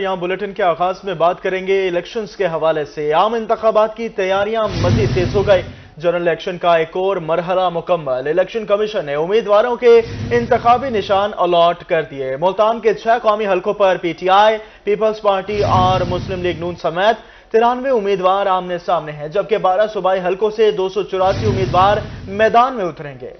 یہاں بلیٹن کے آغاز میں بات کریں گے الیکشنز کے حوالے سے۔ عام انتخابات کی تیاریاں مزید تیز ہو گئی۔ جنرل الیکشن کا ایک اور مرحلہ مکمل۔ الیکشن کمیشن نے امیدواروں کے انتخابی نشان الاٹ کر دیے۔ ملتان کے 6 قومی حلقوں پر P T I, Peoples Party اور مسلم لیگ نون سمیت 93 امیدوار آمنے سامنے ہیں، جبکہ 12 صوبائی حلقوں سے 284 امیدوار میدان میں اتریں گے۔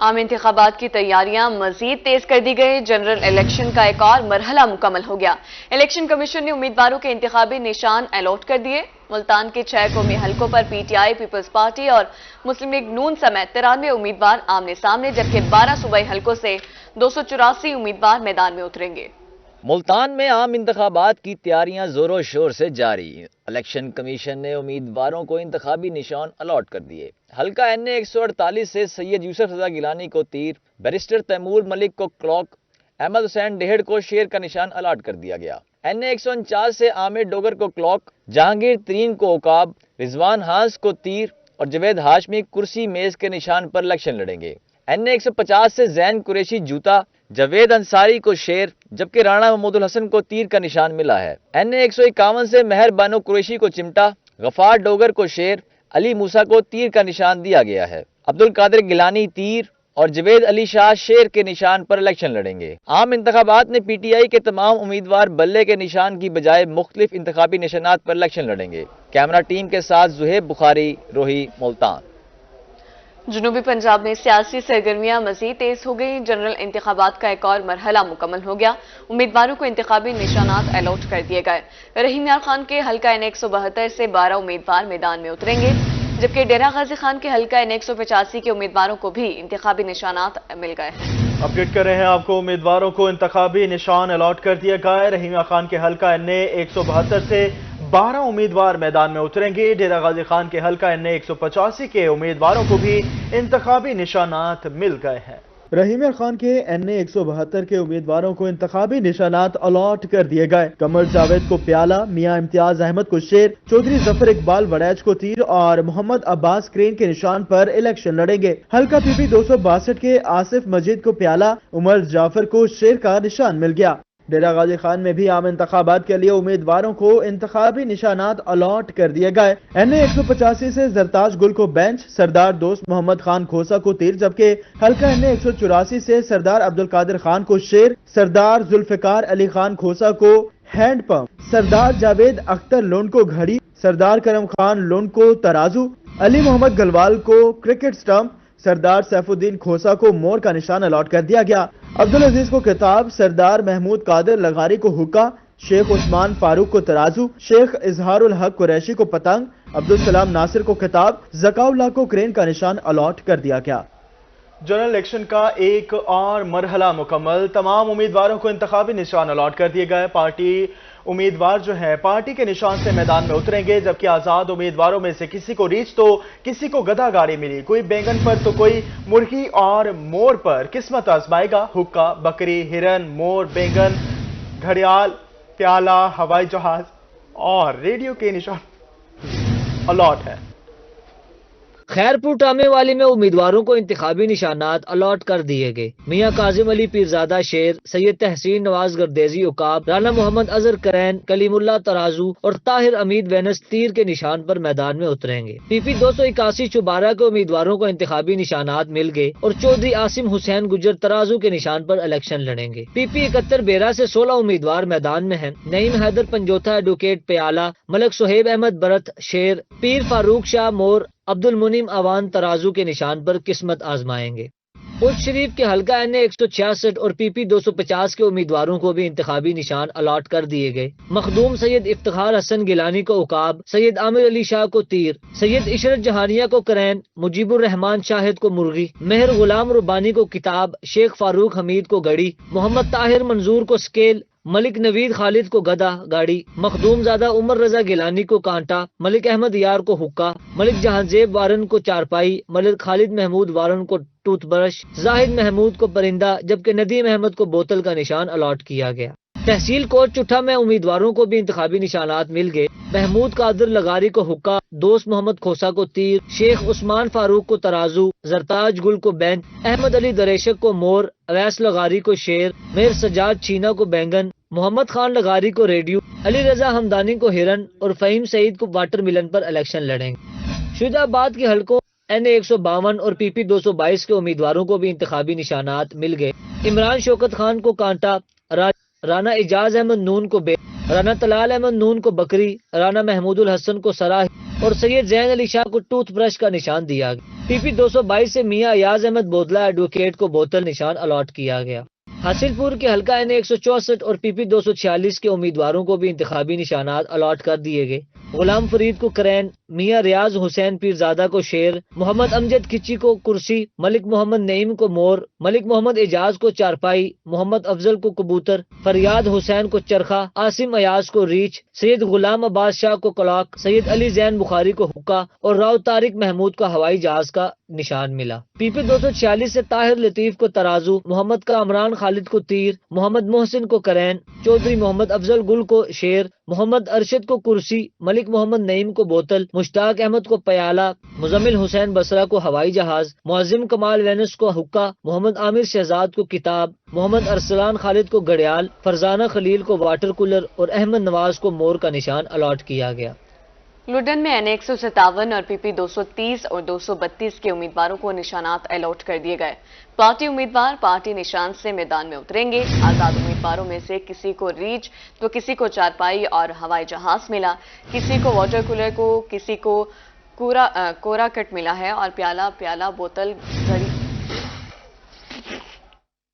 عام انتخابات کی تیاریاں مزید تیز کر دی گئی۔ جنرل الیکشن کا ایک اور مرحلہ مکمل ہو گیا۔ الیکشن کمیشن نے امیدواروں کے انتخابی نشان الاٹ کر دیے۔ ملتان کے 6 قومی حلقوں پر P T I, Peoples Party اور مسلم لیگ نون سمیت 93 امیدوار آمنے سامنے، جبکہ 12 صوبائی حلقوں سے 284 امیدوار میدان میں اتریں گے۔ ملتان میں عام انتخابات کی تیاریاں زور و شور سے جاری۔ الیکشن کمیشن نے امیدواروں کو انتخابی نشان الاٹ کر دیے۔ حلقہ این اے 148 سے سید یوسف رضا گیلانی کو تیر، بیرسٹر تیمور ملک کو کلاک، احمد حسین ڈہیڑ کو شیر کا نشان الاٹ کر دیا گیا۔ این اے 149 سے عامر ڈوگر کو کلاک، جہانگیر ترین کو عقاب، رضوان ہانس کو تیر اور جوید ہاشمی کرسی میز کے نشان پر الیکشن لڑیں گے۔ این اے 150 سے زین قریشی جوتا، جاوید انصاری کو شیر، جبکہ رانا محمود الحسن کو تیر کا نشان ملا ہے۔ این اے 151 سے مہر بانو قریشی کو چمٹا، غفار ڈوگر کو شیر، علی موسیٰ کو تیر کا نشان دیا گیا ہے۔ عبدالقادر گیلانی تیر اور جوید علی شاہ شیر کے نشان پر الیکشن لڑیں گے۔ عام انتخابات میں پی ٹی آئی کے تمام امیدوار بلے کے نشان کی بجائے مختلف انتخابی نشانات پر الیکشن لڑیں گے۔ کیمرہ ٹیم کے ساتھ زہیب بخاری، روہی، ملتان۔ جنوبی پنجاب میں سیاسی سرگرمیاں مزید تیز ہو گئی۔ جنرل انتخابات کا ایک اور مرحلہ مکمل ہو گیا۔ امیدواروں کو انتخابی نشانات الاٹ کر دیے گئے۔ رحیم یار خان کے حلقہ این 172 سے 12 امیدوار میدان میں اتریں گے، جبکہ ڈیرہ غازی خان کے حلقہ این 185 کے امیدواروں کو بھی انتخابی نشانات مل گئے ہیں۔ اپڈیٹ کر رہے ہیں آپ کو، امیدواروں کو انتخابی نشان الاٹ کر دیا گیا۔ رحیم یار خان کے حلقہ این اے 172 سے 12 امیدوار میدان میں اتریں گے۔ ڈیرہ غازی خان کے حلقہ این اے 185 کے امیدواروں کو بھی انتخابی نشانات مل گئے ہیں۔ رحیم یار خان کے این اے 172 کے امیدواروں کو انتخابی نشانات الاٹ کر دیے گئے۔ قمر جاوید کو پیالہ، میاں امتیاز احمد کو شیر، چودھری ظفر اقبال وڑیچ کو تیر اور محمد عباس کرین کے نشان پر الیکشن لڑیں گے۔ حلقہ پی پی 262 کے آصف مجید کو پیالہ، عمر جعفر کو شیر کا نشان مل گیا۔ ڈیرہ غازی خان میں بھی عام انتخابات کے لیے امیدواروں کو انتخابی نشانات الاٹ کر دیے گئے۔ این اے 185 سے زرتاج گل کو بینچ، سردار دوست محمد خان کھوسا کو تیر، جبکہ حلقہ این اے 184 سے سردار عبدالقادر خان کو شیر، سردار ذوالفقار علی خان کھوسا کو ہینڈ پمپ، سردار جاوید اختر لونڈ کو گھڑی، سردار کرم خان لونڈ کو ترازو، علی محمد گلوال کو کرکٹ سٹمپ، سردار سیف الدین کھوسا کو مور کا نشان الاٹ کر دیا گیا۔ عبدالعزیز کو کتاب، سردار محمود قادر لغاری کو حقہ، شیخ عثمان فاروق کو ترازو، شیخ اظہار الحق قریشی کو پتنگ، عبدالسلام ناصر کو خطاب، ذکاء اللہ کو کرین کا نشان الاٹ کر دیا گیا۔ جنرل الیکشن کا ایک اور مرحلہ مکمل، تمام امیدواروں کو انتخابی نشان الاٹ کر دیے گئے۔ پارٹی امیدوار جو ہیں پارٹی کے نشان سے میدان میں اتریں گے، جبکہ آزاد امیدواروں میں سے کسی کو ریچھ تو کسی کو گدھا گاڑی ملی، کوئی بینگن پر تو کوئی مرغی اور مور پر قسمت آزمائے گا۔ حقہ، بکری، ہرن، مور، بینگن، گھڑیال، پیالہ، ہوائی جہاز اور ریڈیو کے نشان الاٹ ہے۔ خیرپور ٹامے والی میں امیدواروں کو انتخابی نشانات الاٹ کر دیے گئے۔ میاں کاظم علی پیرزادہ شیر، سید تحسین نواز گردیزی عقاب، رانا محمد اظہر کرین، کلیم اللہ ترازو اور طاہر امید وینس تیر کے نشان پر میدان میں اتریں گے۔ پی پی 281 چوبارہ کے امیدواروں کو انتخابی نشانات مل گئے اور چودھری عاصم حسین گجر ترازو کے نشان پر الیکشن لڑیں گے۔ پی پی 71 بیرا سے 16 امیدوار میدان میں ہیں۔ نعیم حیدر پنجوتھا ایڈوکیٹ پیالہ، ملک سہیب احمد برت شیر، پیر فاروق شاہ مور، عبد المنعم اوان ترازو کے نشان پر قسمت آزمائیں گے۔ اچ شریف کے حلقہ این اے 166 اور پی پی 250 کے امیدواروں کو بھی انتخابی نشان الاٹ کر دیے گئے۔ مخدوم سید افتخار حسن گیلانی کو عقاب، سید عامر علی شاہ کو تیر، سید عشرت جہانیہ کو کرین، مجیب الرحمان شاہد کو مرغی، مہر غلام ربانی کو کتاب، شیخ فاروق حمید کو گھڑی، محمد طاہر منظور کو سکیل، ملک نوید خالد کو گدھا گاڑی، مخدوم زادہ عمر رضا گیلانی کو کانٹا، ملک احمد یار کو حقہ، ملک جہانزیب وارن کو چارپائی، ملک خالد محمود وارن کو ٹوتھ برش، زاہد محمود کو پرندہ، جبکہ ندیم احمد کو بوتل کا نشان الاٹ کیا گیا۔ تحصیل کوٹ چٹھا میں امیدواروں کو بھی انتخابی نشانات مل گئے۔ محمود قادر لغاری کو حقہ، دوست محمد کھوسا کو تیر، شیخ عثمان فاروق کو ترازو، زرتاج گل کو بینچ، احمد علی دریشک کو مور، اویس لغاری کو شیر، میر سجاد چھینا کو بینگن، محمد خان لغاری کو ریڈیو، علی رضا ہمدانی کو ہرن اور فہیم سعید کو واٹر ملن پر الیکشن لڑیں گے۔ شہجہ آباد کے حلقوں NA 152 اور PP 222 کے امیدواروں کو بھی انتخابی نشانات مل گئے۔ عمران شوکت خان کو کانٹا، رانا اعجاز احمد نون کو بے، رانا طلال احمد نون کو بکری، رانا محمود الحسن کو سراہ اور سید زین علی شاہ کو ٹوتھ برش کا نشان دیا گیا۔ PP 222 سے میاں ایاز احمد بودلہ ایڈوکیٹ کو بوتل نشان الاٹ کیا گیا۔ حاصل پور کے حلقہ NA 164 اور PP 246 کے امیدواروں کو بھی انتخابی نشانات الاٹ کر دیے گئے۔ غلام فرید کو کرین، میاں ریاض حسین پیرزادہ کو شیر، محمد امجد کھچی کو کرسی، ملک محمد نعیم کو مور، ملک محمد اعجاز کو چارپائی، محمد افضل کو کبوتر، فریاد حسین کو چرخا، عاصم ایاز کو ریچھ، سید غلام عباس شاہ کو کلاک، سید علی زین بخاری کو حقہ اور راؤ طارق محمود کو ہوائی جہاز کا نشان ملا۔ PP 246 سے طاہر لطیف کو ترازو، محمد کامران خالد کو تیر، محمد محسن کو کرین، چودھری محمد افضل گل کو شیر، محمد ارشد کو کرسی، ملک محمد نعیم کو بوتل، مشتاق احمد کو پیالہ، مزمل حسین بصرہ کو ہوائی جہاز، معظم کمال وینس کو حقہ، محمد عامر شہزاد کو کتاب، محمد ارسلان خالد کو گھڑیال، فرزانہ خلیل کو واٹر کولر اور احمد نواز کو مور کا نشان الاٹ کیا گیا۔ لڈن میں NA 157 اور PP 230 اور 232 کے امیدواروں کو نشانات الاٹ کر دیے گئے۔ پارٹی امیدوار پارٹی نشان سے میدان میں اتریں گے۔ آزاد امیدواروں میں سے کسی کو ریچھ تو کسی کو چارپائی اور ہوائی جہاز ملا، کسی کو واٹر کولر کو، کسی کو کورا کٹ ملا ہے اور پیالہ بوتل گھڑی۔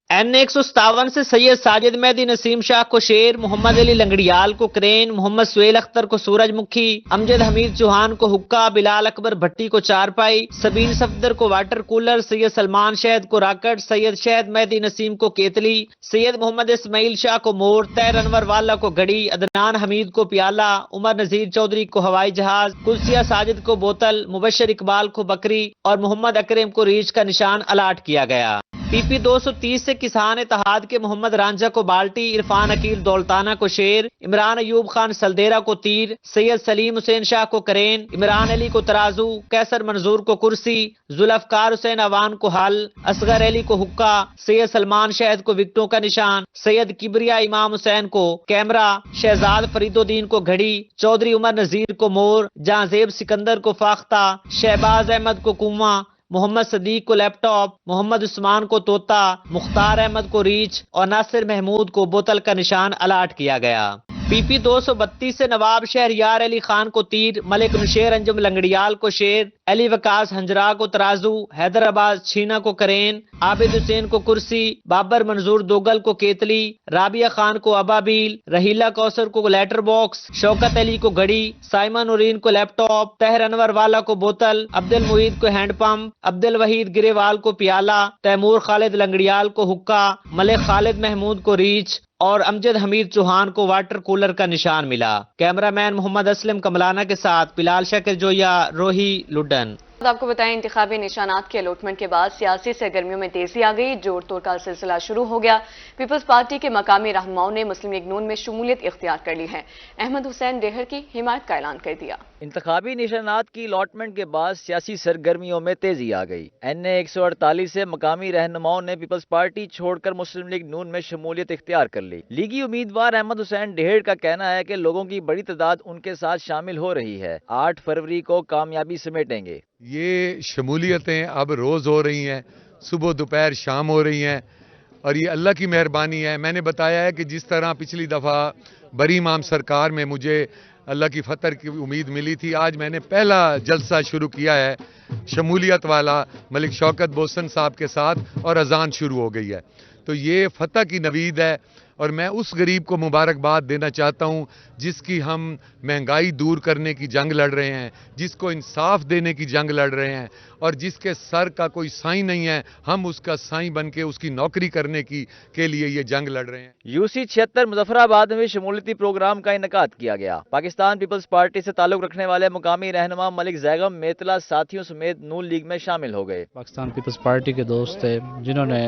NA 157 سے سید ساجد مہدی نسیم شاہ کو شیر، محمد علی لنگڑیال کو کرین، محمد سہیل اختر کو سورج مکھی، امجد حمید چوہان کو حقہ، بلال اکبر بھٹی کو چارپائی، سبین صفدر کو واٹر کولر، سید سلمان شہد کو راکٹ، سید شہد مہدی نسیم کو کیتلی، سید محمد اسماعیل شاہ کو مور، طاہر انور والا کو گھڑی، عدنان حمید کو پیالہ، عمر نذیر چودھری کو ہوائی جہاز، کلسیہ ساجد کو بوتل، مبشر اقبال کو بکری اور محمد اکرم کو ریچھ کا نشان الاٹ کیا گیا۔ PP 230 سے کسان اتحاد کے محمد رانجھا کو بالٹی، عرفان عقیل دولتانہ کو شیر، عمران ایوب خان سلدیرہ کو تیر، سید سلیم حسین شاہ کو کرین، عمران علی کو ترازو، کیسر منظور کو کرسی، ذوالفقار حسین عوان کو حل، اصغر علی کو حقہ، سید سلمان شہد کو وکٹوں کا نشان، سید کبریا امام حسین کو کیمرہ، شہزاد فرید الدین کو گھڑی، چودھری عمر نذیر کو مور، جہاں زیب سکندر کو فاختہ، شہباز احمد کو کنواں، محمد صدیق کو لیپ ٹاپ، محمد عثمان کو طوطا، مختار احمد کو ریچھ اور ناصر محمود کو بوتل کا نشان الاٹ کیا گیا۔ PP 232 سے نواب شہریار علی خان کو تیر، ملک نشیر انجم لنگڑیال کو شیر، علی وقاص ہنجرا کو ترازو، حیدرآباد چھینا کو کرین، عابد حسین کو کرسی، بابر منظور دوگل کو کیتلی، رابعہ خان کو ابابیل، رحیلہ کوثر کو لیٹر باکس، شوکت علی کو گھڑی، سائمہ نورین کو لیپ ٹاپ، طاہر انور والا کو بوتل، عبد المعید کو ہینڈ پمپ، عبد الوحید گریوال کو پیالہ، تیمور خالد لنگڑیال کو حقہ، ملک خالد محمود کو ریچھ اور امجد حمید چوہان کو واٹر کولر کا نشان ملا۔ کیمرہ مین محمد اسلم کملانہ کے ساتھ بلال شاکر جویا، روہی، لڈن۔ آپ کو بتائیں انتخابی نشانات کے الاٹمنٹ کے بعد سیاسی سرگرمیوں میں تیزی آ گئی، جوڑ توڑ کا سلسلہ شروع ہو گیا۔ پیپلز پارٹی کے مقامی رہنماؤں نے مسلم لیگ نون میں شمولیت اختیار کر لی ہے۔ احمد حسین ڈیہر کی حمایت کا اعلان کر دیا۔ انتخابی نشانات کی الاٹمنٹ کے بعد سیاسی سرگرمیوں میں تیزی آ گئی۔ NA 148 سے مقامی رہنماؤں نے پیپلز پارٹی چھوڑ کر مسلم لیگ نون میں شمولیت اختیار کر لی۔ لیگی امیدوار احمد حسین ڈیہر کا کہنا ہے کہ لوگوں کی بڑی تعداد ان کے ساتھ شامل ہو رہی ہے، 8 فروری کو کامیابی سمیٹیں گے۔ یہ شمولیتیں اب روز ہو رہی ہیں، صبح دوپہر شام ہو رہی ہیں اور یہ اللہ کی مہربانی ہے۔ میں نے بتایا ہے کہ جس طرح پچھلی دفعہ بری امام سرکار میں مجھے اللہ کی فتح کی امید ملی تھی، آج میں نے پہلا جلسہ شروع کیا ہے شمولیت والا ملک شوکت بوسن صاحب کے ساتھ اور اذان شروع ہو گئی ہے۔ تو یہ فتح کی نوید ہے اور میں اس غریب کو مبارکباد دینا چاہتا ہوں جس کی ہم مہنگائی دور کرنے کی جنگ لڑ رہے ہیں، جس کو انصاف دینے کی جنگ لڑ رہے ہیں اور جس کے سر کا کوئی سائیں نہیں ہے، ہم اس کا سائیں بن کے اس کی نوکری کرنے کے لیے یہ جنگ لڑ رہے ہیں۔ UC 76 مظفر آباد میں شمولیتی پروگرام کا انعقاد کیا گیا۔ پاکستان پیپلز پارٹی سے تعلق رکھنے والے مقامی رہنما ملک زیغم میتلا ساتھیوں سمیت نون لیگ میں شامل ہو گئے۔ پاکستان پیپلز پارٹی کے دوست تھے جنہوں نے